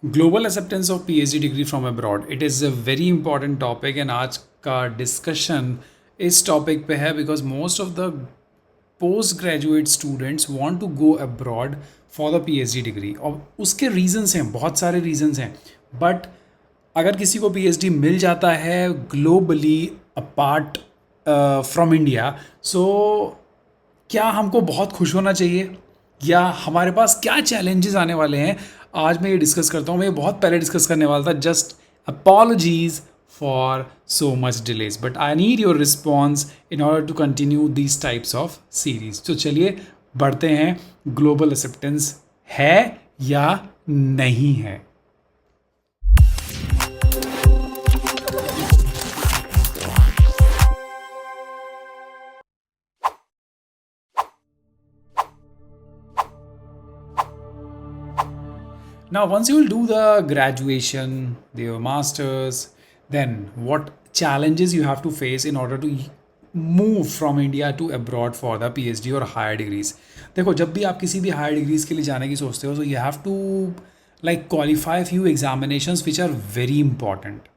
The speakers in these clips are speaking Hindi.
Global acceptance of PhD degree from abroad, it is a very important topic and आज का डिस्कशन इस टॉपिक पे है because most of the post graduate students want to go abroad for the PhD degree. और उसके रीजंस हैं, बहुत सारे रीजंस हैं, बट अगर किसी को पीएचडी मिल जाता है ग्लोबली अपार्ट फ्रॉम इंडिया, सो क्या हमको बहुत खुश होना चाहिए या हमारे पास क्या चैलेंजेस आने वाले हैं, आज मैं ये डिस्कस करता हूँ। मैं ये बहुत पहले डिस्कस करने वाला था, just apologies for so much delays, but I need your response in order to continue these types of series. तो चलिए बढ़ते हैं, ग्लोबल एक्सेप्टेंस है या नहीं है। Now, once you will do the graduation, the masters, then what challenges you have to face in order to move from India to abroad for the PhD और higher degrees। देखो, जब भी आप किसी भी higher degrees के लिए जाने की सोचते हो, so you have to like qualify few examinations which are very important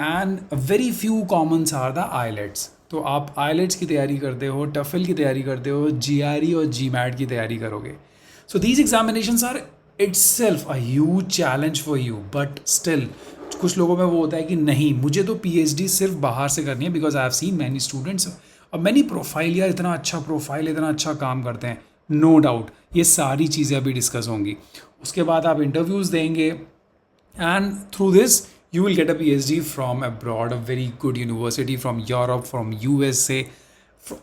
and very few commons are the IELTS। तो आप IELTS की तैयारी करते हो, टफल की तैयारी करते हो, GRE और GMAT की तैयारी करोगे। So these examinations are itself a huge challenge for you, but still कुछ लोगों में वो होता है कि नहीं, मुझे तो PhD सिर्फ बाहर से करनी है because I have seen many students और मैनी प्रोफाइल, यार इतना अच्छा प्रोफाइल, इतना अच्छा काम करते हैं। नो डाउट ये सारी चीज़ें अभी डिस्कस होंगी। उसके बाद आप इंटरव्यूज़ देंगे and through this you will get a PhD from abroad, a very good university from Europe, from USA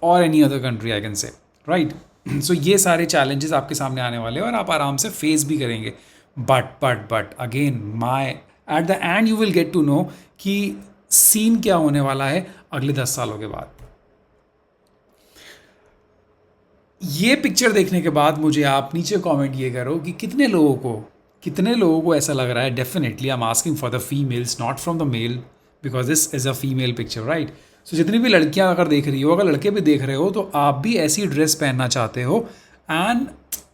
or any other country I can say, right? So ये सारे challenges आपके सामने आने वाले हैं और आप आराम से फेस भी करेंगे। But again my at the end you will get to know कि सीन क्या होने वाला है अगले 10 सालों के बाद। ये पिक्चर देखने के बाद मुझे आप नीचे कमेंट ये करो कि कितने लोगों को ऐसा लग रहा है। Definitely I am asking for the females, not from the male, because this is a female picture, right? So जितनी भी लड़कियां अगर देख रही हो, अगर लड़के भी देख रहे हो, तो आप भी ऐसी ड्रेस पहनना चाहते हो। And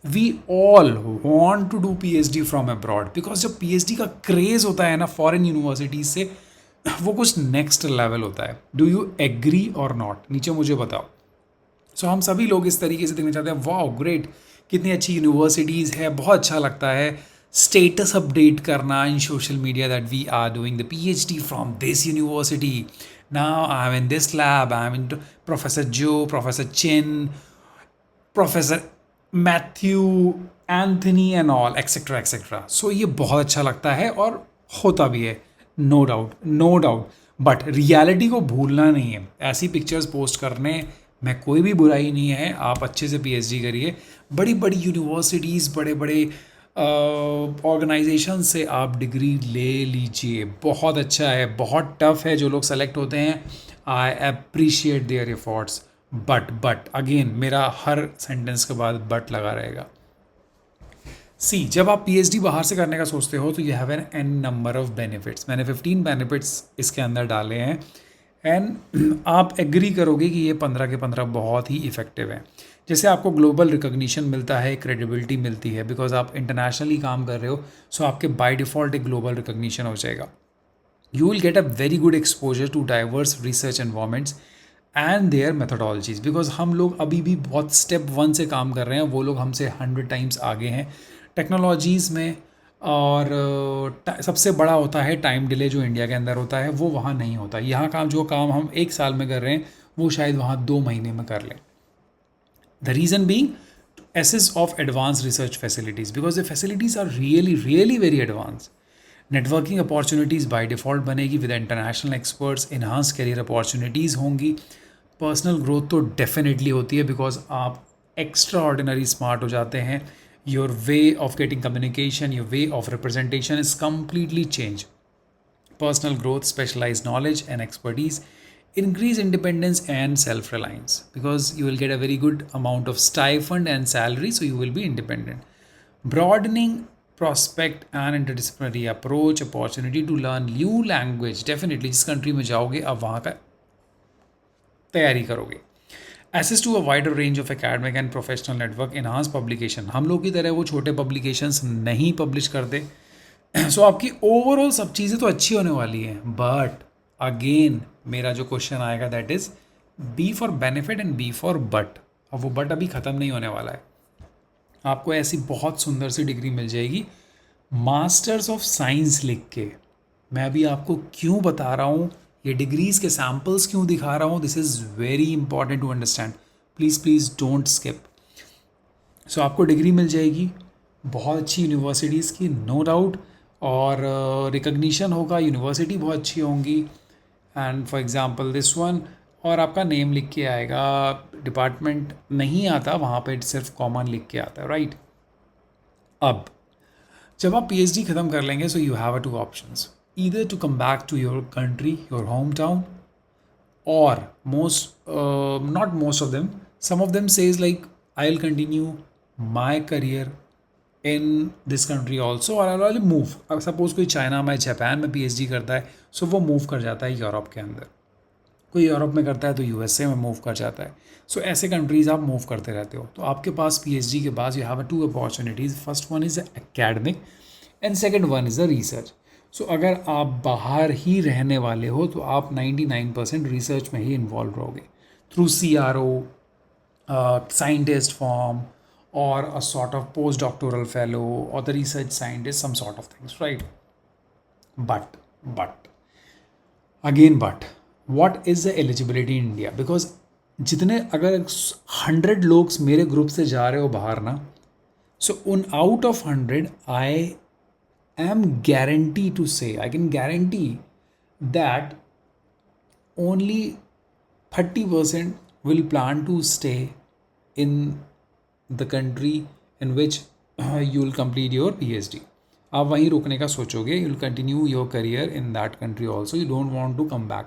we all want to do PhD from abroad because जब PhD का क्रेज़ होता है ना फॉरेन यूनिवर्सिटीज़ से, वो कुछ नेक्स्ट लेवल होता है। डू यू एग्री और नॉट? नीचे मुझे बताओ। सो हम सभी लोग इस तरीके से देखना चाहते हैं, वाओ ग्रेट, कितनी अच्छी यूनिवर्सिटीज़ है, बहुत अच्छा लगता है स्टेटस अपडेट करना in social media that we are doing the PhD from this university, now I am in this lab, I am in professor Joe, professor Chin, professor Matthew, Anthony and all etcetera etcetera. So ये बहुत अच्छा लगता है और होता भी है, no doubt no doubt. But reality को भूलना नहीं है। ऐसी पिक्चर्स पोस्ट करने में कोई भी बुराई नहीं है, आप अच्छे से PhD करिए, बड़ी बड़ी यूनिवर्सिटीज़, बड़े बड़े ऑर्गेनाइजेशन से आप डिग्री ले लीजिए। बहुत अच्छा है, बहुत टफ है जो लोग सेलेक्ट होते हैं, I appreciate their efforts. But again मेरा हर सेंटेंस के बाद बट लगा रहेगा। सी, जब आप PhD बाहर से करने का सोचते हो तो you have an number of benefits. मैंने 15 बेनिफिट्स इसके अंदर डाले हैं एंड आप एग्री करोगे कि ये 15 के 15 बहुत ही इफ़ेक्टिव हैं। जैसे आपको ग्लोबल रिकॉग्निशन मिलता है, क्रेडिबिलिटी मिलती है बिकॉज आप इंटरनेशनली काम कर रहे हो, सो आपके बाय डिफ़ॉल्ट एक ग्लोबल रिकॉग्निशन हो जाएगा। You will get a very good exposure to diverse research environments and their methodologies because हम लोग अभी भी बहुत स्टेप 1 से काम कर रहे हैं, वो लोग हमसे 100 टाइम्स आगे हैं टेक्नोलॉजीज़ में। और सबसे बड़ा होता है टाइम डिले, जो इंडिया के अंदर होता है वो वहाँ नहीं होता। यहाँ काम जो काम हम 1 साल में कर रहे हैं वो शायद वहाँ 2 महीने में कर लें। The reason being access of advance research facilities because the facilities are really very advance. Networking opportunities by default बनेगी with international experts, enhance career opportunities होंगी। पर्सनल ग्रोथ तो डेफिनेटली होती है बिकॉज आप एक्स्ट्रा ऑर्डिनरी स्मार्ट हो जाते हैं। Your way of getting communication, your way of representation is completely change. Personal growth, specialized knowledge and expertise, increase independence and self-reliance because you will get a very good amount of stipend and salary, so you will be independent. Broadening prospect and interdisciplinary approach, opportunity to learn new language, definitely जिस country में जाओगे आप वहाँ का तैयारी करोगे। Access to a wider range of academic and professional network, enhanced publication, हम लोग की तरह वो छोटे publications नहीं publish करते, सो आपकी ओवरऑल सब चीज़ें तो अच्छी होने वाली हैं, बट अगेन मेरा जो क्वेश्चन आएगा that is B for benefit and B for but. और वो बट अभी ख़त्म नहीं होने वाला है। आपको ऐसी बहुत सुंदर सी डिग्री मिल जाएगी मास्टर्स ऑफ साइंस लिख के। मैं अभी आपको क्यों बता रहा हूँ, ये डिग्रीज के सैम्पल्स क्यों दिखा रहा हूँ, this is very important to understand. Please please don't skip. So आपको डिग्री मिल जाएगी बहुत अच्छी यूनिवर्सिटीज़ की, नो डाउट। और रिकग्निशन होगा, यूनिवर्सिटी बहुत अच्छी होंगी। And for example this one, और आपका नेम लिख के आएगा। डिपार्टमेंट नहीं आता वहाँ पे, सिर्फ कॉमन लिख के आता है, राइट। अब जब आप पीएचडी ख़त्म कर लेंगे, so you have a two options, either to come back to your country, your home town, or not most of them, some of them says like I'll continue my career in this country also or I'll move। अब सपोज कोई चाइना में, जापान में पीएचडी करता है, सो वो मूव कर जाता है यूरोप के अंदर। कोई यूरोप में करता है तो यूएसए में मूव कर जाता है। सो ऐसे कंट्रीज़ आप मूव करते रहते हो। तो आपके पास पीएचडी के बाद you have two opportunities, first one is academic and second one is a research. So अगर आप बाहर ही रहने वाले हो तो आप 99% रिसर्च में ही इन्वॉल्व रहोगे, through CRO, scientist form, or a sort of postdoctoral fellow, or the research scientist, some sort of things, right? But again, what is the eligibility in India? Because जितने अगर 100 लोग मेरे ग्रुप से जा रहे हो बाहर ना, so on out of 100 I am guaranteed to say, I can guarantee that only 30% will plan to stay in the country in which you will complete your PhD। आप वहीं रुकने का सोचोगे, you will continue your career in that country also, you don't want to come back।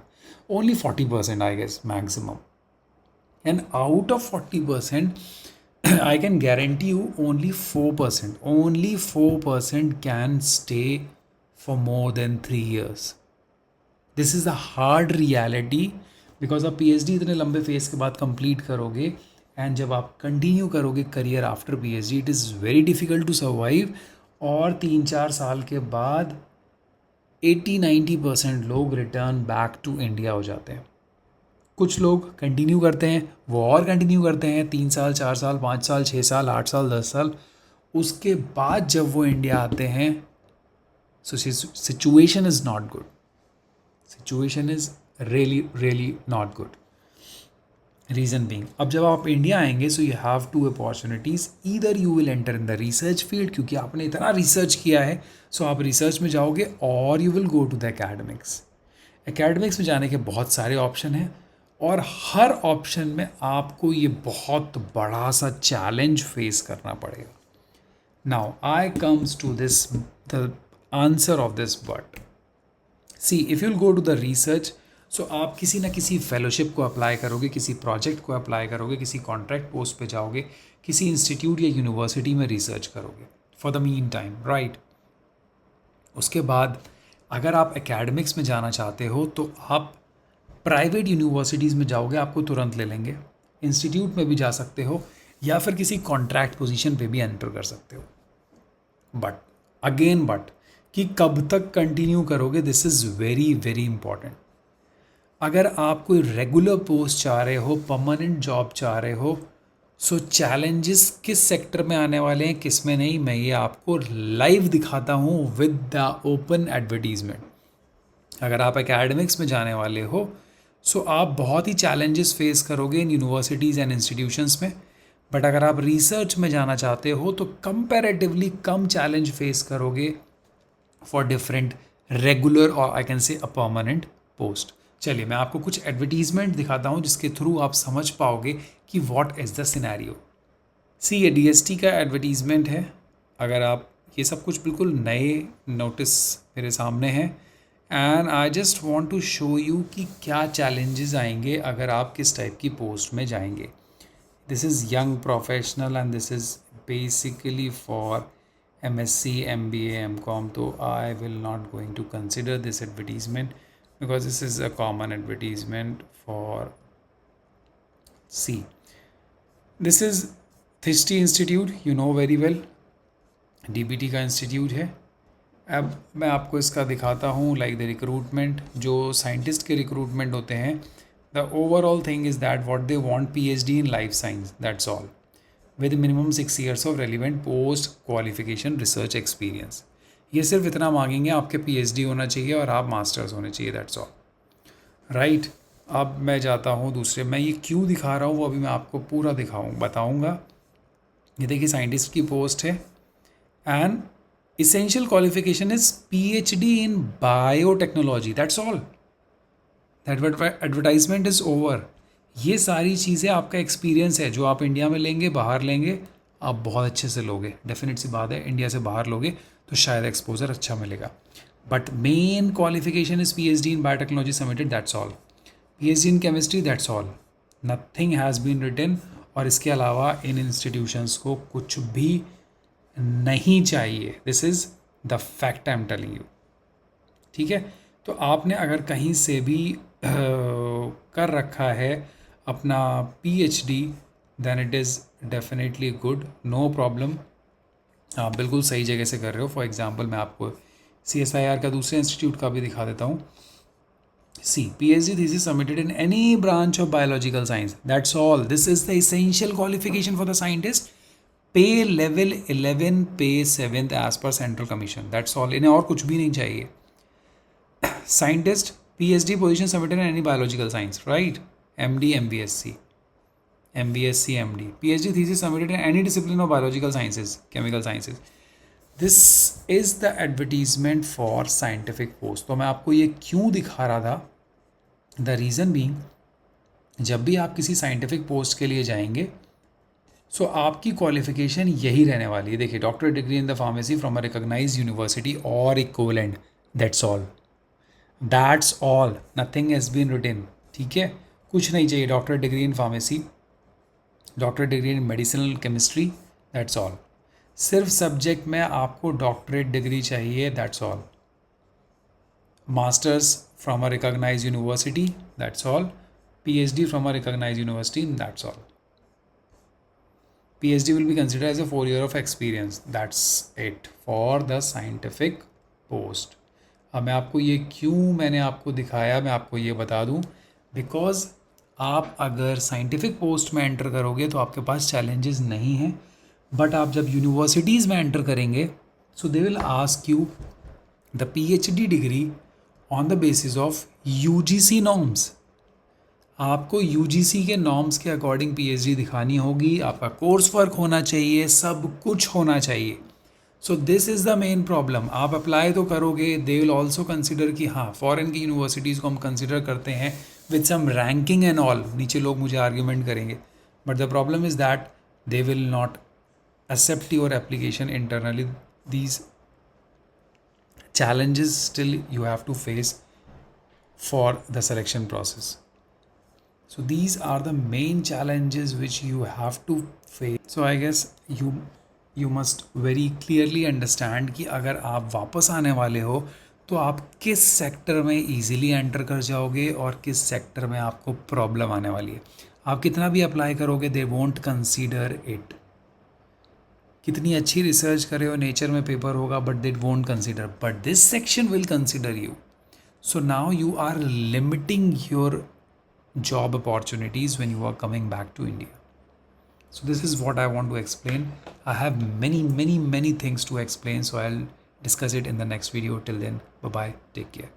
only 40% I guess maximum, and out of 40% I can guarantee you only 4% can stay for more than 3 years। This is the hard reality, because आप पीएचडी इतने लंबे फेज के बाद कंप्लीट करोगे, एंड जब आप कंटिन्यू करोगे career after PhD, it is very difficult to survive. और 3-4 साल के बाद 80-90% लोग रिटर्न बैक टू इंडिया हो जाते हैं। कुछ लोग कंटिन्यू करते हैं, वो और कंटिन्यू करते हैं 3 साल, 4 साल, 5 साल, 6 साल, 8 साल, 10 साल। उसके बाद जब वो इंडिया आते हैं, so situation is not good, situation is really not good। Reason being, अब जब आप इंडिया आएंगे, so you have two opportunities, either you will enter in the research field, क्योंकि आपने इतना रिसर्च किया है, सो आप रिसर्च में जाओगे, और you will go to the academics. Academics में जाने के बहुत सारे ऑप्शन हैं, और हर ऑप्शन में आपको ये बहुत बड़ा सा चैलेंज फेस करना पड़ेगा। Now I comes to this, the answer of this but. See if you'll go to the research, so आप किसी ना किसी फेलोशिप को अप्लाई करोगे, किसी प्रोजेक्ट को अप्लाई करोगे, किसी कॉन्ट्रैक्ट पोस्ट पे जाओगे, किसी इंस्टीट्यूट या यूनिवर्सिटी में रिसर्च करोगे for the mean time, right. उसके बाद अगर आप एकेडमिक्स में जाना चाहते हो तो आप प्राइवेट यूनिवर्सिटीज़ में जाओगे, आपको तुरंत ले लेंगे। इंस्टीट्यूट में भी जा सकते हो, या फिर किसी कॉन्ट्रैक्ट पोजीशन पे भी एंटर कर सकते हो। बट कि कब तक कंटिन्यू करोगे, this is very very important. अगर आप कोई रेगुलर पोस्ट चाह रहे हो, परमानेंट जॉब चाह रहे हो, सो चैलेंजेस किस सेक्टर में आने वाले हैं, किस में नहीं, मैं ये आपको लाइव दिखाता हूँ विद द ओपन एडवर्टीजमेंट। अगर आप एकेडमिक्स में जाने वाले हो, सो आप बहुत ही चैलेंजेस फेस करोगे इन यूनिवर्सिटीज़ एंड इंस्टीट्यूशंस में। बट अगर आप रिसर्च में जाना चाहते हो तो कंपैरेटिवली कम चैलेंज फेस करोगे फॉर डिफरेंट रेगुलर और I can say a permanent post. चलिए मैं आपको कुछ एडवर्टीजमेंट दिखाता हूँ जिसके थ्रू आप समझ पाओगे कि व्हाट इज़ द सिनेरियो। सी ये डीएसटी का एडवर्टीजमेंट है। अगर आप, ये सब कुछ बिल्कुल नए नोटिस मेरे सामने हैं, and I just want to show you कि क्या चैलेंजेस आएंगे अगर आप किस टाइप की पोस्ट में जाएंगे। This is young professional and this is basically for MSc, MBA, MCom, तो I will not going to consider this advertisement because this is a common advertisement for C। This is Thistey Institute, you know very well, DBT का इंस्टीट्यूट है। अब मैं आपको इसका दिखाता हूँ, लाइक द रिक्रूटमेंट, जो साइंटिस्ट के रिक्रूटमेंट होते हैं, the overall thing is that what they want PhD in life science, that's all, with minimum 6 years of relevant post qualification research experience. ये सिर्फ इतना मांगेंगे, आपके पीएचडी होना चाहिए और आप मास्टर्स होने चाहिए, दैट्स ऑल, राइट। अब मैं जाता हूँ दूसरे, मैं ये क्यों दिखा रहा हूँ वो अभी मैं आपको पूरा बताऊँगा। ये देखिए साइंटिस्ट की पोस्ट है, and essential qualification is PhD in biotechnology, that's all, advertisement is over. ये सारी चीज़ें आपका एक्सपीरियंस है जो आप इंडिया में लेंगे, बाहर लेंगे, आप बहुत अच्छे से लोगे, डेफिनेट सी बात है, इंडिया से बाहर लोगे तो शायद एक्सपोजर अच्छा मिलेगा, but main qualification is PhD in biotechnology submitted, that's all, PhD in chemistry, that's all, nothing has been written. और इसके अलावा इन इंस्टीट्यूशंस को कुछ भी नहीं चाहिए, this is the fact I am telling you, ठीक है। तो आपने अगर कहीं से भी कर रखा है अपना PhD, then it is definitely good, no problem, आप बिल्कुल सही जगह से कर रहे हो। फॉर एग्जांपल मैं आपको CSIR का दूसरे इंस्टीट्यूट का भी दिखा देता हूँ। सी PhD thesis submitted in any branch of biological science, that's all, this is the essential qualification for the scientist, पे लेवल 11, पे 7th as per central commission, that's all, इन्हें और कुछ भी नहीं चाहिए। Scientist PhD position submitted in any biological science, right, MD MBSc MD, PhD thesis submitted in any discipline of biological sciences, chemical sciences, this is the advertisement for scientific post. तो मैं आपको ये क्यों दिखा रहा था, द रीज़न बीइंग, जब भी आप किसी साइंटिफिक पोस्ट के लिए जाएंगे, सो आपकी क्वालिफिकेशन यही रहने वाली है। देखिए, doctor degree in the pharmacy from a recognized university और equivalent, that's all, nothing has been written, ठीक है, कुछ नहीं चाहिए। Doctor degree in pharmacy, doctor degree in medicinal chemistry, that's all, सिर्फ सब्जेक्ट में आपको डॉक्टरेट डिग्री चाहिए, that's all, masters from a recognized university, that's all, PhD from a recognized university, that's all, PhD will be considered as a 4 year of experience, that's it for the scientific post। अब मैं आपको ये क्यों मैंने आपको दिखाया, मैं आपको ये बता दूं, बिकॉज आप अगर साइंटिफिक पोस्ट में एंटर करोगे तो आपके पास चैलेंजेस नहीं हैं, बट आप जब यूनिवर्सिटीज़ में एंटर करेंगे, so they will ask you the PhD degree on the basis of UGC norms, आपको UGC के नॉर्म्स के अकॉर्डिंग PhD दिखानी होगी, आपका कोर्स वर्क होना चाहिए, सब कुछ होना चाहिए। So this is the main problem. आप अप्लाई तो करोगे, दे विल ऑल्सो कंसिडर कि हाँ, फॉरेन की यूनिवर्सिटीज़ को हम कंसिडर करते हैं with some ranking and all, नीचे लोग मुझे आर्ग्यूमेंट करेंगे, but the problem is that they will not accept your application internally. These challenges still you have to face for the selection process. So these are the main challenges which you have to face. So I guess you must very clearly understand कि अगर आप वापस आने वाले हो तो आप किस सेक्टर में इजीली एंटर कर जाओगे और किस सेक्टर में आपको प्रॉब्लम आने वाली है। आप कितना भी अप्लाई करोगे, दे वोंट कंसीडर इट। कितनी अच्छी रिसर्च करे हो, नेचर में पेपर होगा, but they won't consider, but this section will consider you. So now you are limiting your job opportunities when you are coming back to India. So this is what I want to explain. I have many things to explain, so I'll discuss it in the next video. Till then, bye bye, take care.